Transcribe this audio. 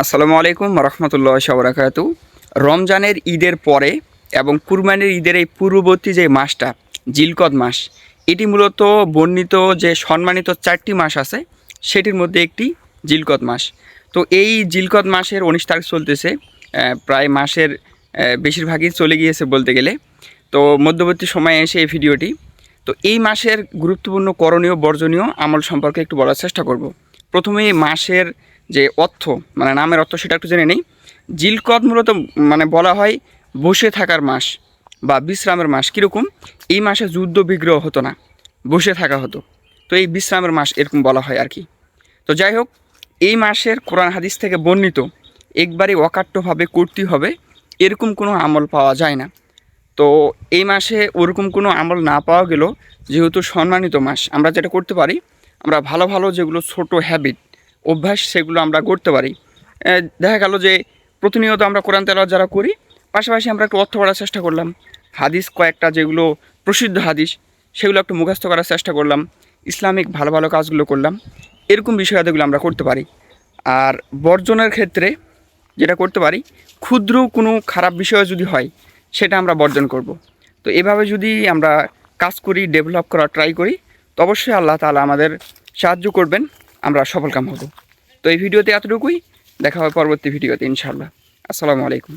আসসালামু আলাইকুম রহমতুল্লাহি ওয়া বারাকাতুহু। রমজানের ঈদের পরে এবং কুরবানির ঈদের এই পূর্ববর্তী যে মাসটা জিলকদ মাস, এটি মূলত বর্ণিত যে সম্মানিত 4টি মাস আছে সেটির মধ্যে একটি জিলকদ মাস। তো এই জিলকদ মাসের 19 তারিখ চলতেছে, প্রায় মাসের বেশিরভাগই চলে গিয়েছে বলতে গেলে। তো মধ্যবর্তী সময়ে এসে এই ভিডিওটি, তো এই মাসের গুরুত্বপূর্ণ করণীয় বর্জনীয় আমল সম্পর্কে একটু বলার চেষ্টা করব। প্রথমে এই মাসের যে অর্থ, মানে নামের অর্থ, সেটা একটু জেনে নেই। জিলকদ মূলত বলা হয় বসে থাকার মাস বা বিশ্রামের মাস। কীরকম? এই মাসে যুদ্ধ বিগ্রহ হতো না, বসে থাকা হতো, তো এই বিশ্রামের মাস এরকম বলা হয় আর কি। তো যাই হোক, এই মাসের কোরআন হাদিস থেকে বর্ণিত একবারে অকাট্যভাবে করতে হবে এরকম কোনো আমল পাওয়া যায় না। তো এই মাসে ওরকম কোনো আমল না পাওয়া গেলেও যেহেতু সম্মানিত মাস, আমরা যেটা করতে পারি, আমরা ভালো ভালো যেগুলো ছোট হ্যাবিট, অভ্যাস, সেগুলো আমরা করতে পারি। দেখা গেল যে প্রতিনিয়ত আমরা কোরআন তেলাওয়াত যারা করি, পাশাপাশি আমরা একটু অর্থ পড়ার চেষ্টা করলাম, হাদিস কয়েকটা যেগুলো প্রসিদ্ধ হাদিস সেগুলো একটু মুখস্থ করার চেষ্টা করলাম, ইসলামিক ভালো ভালো কাজগুলো করলাম, এরকম বিষয়াদিগুলো আমরা করতে পারি। আর বর্জনের ক্ষেত্রে যেটা করতে পারি, ক্ষুদ্র কোনো খারাপ বিষয় যদি হয় সেটা আমরা বর্জন করব। তো এভাবে যদি আমরা কাজ করি, ডেভেলপ করা ট্রাই করি, তো অবশ্যই আল্লাহ তাআলা আমাদের সাহায্য করবেন, আমরা সফলকাম হব। তো এই ভিডিওতে এতটুকুই, দেখা হবে পরবর্তী ভিডিওতে ইনশাআল্লাহ। আসসালামু আলাইকুম।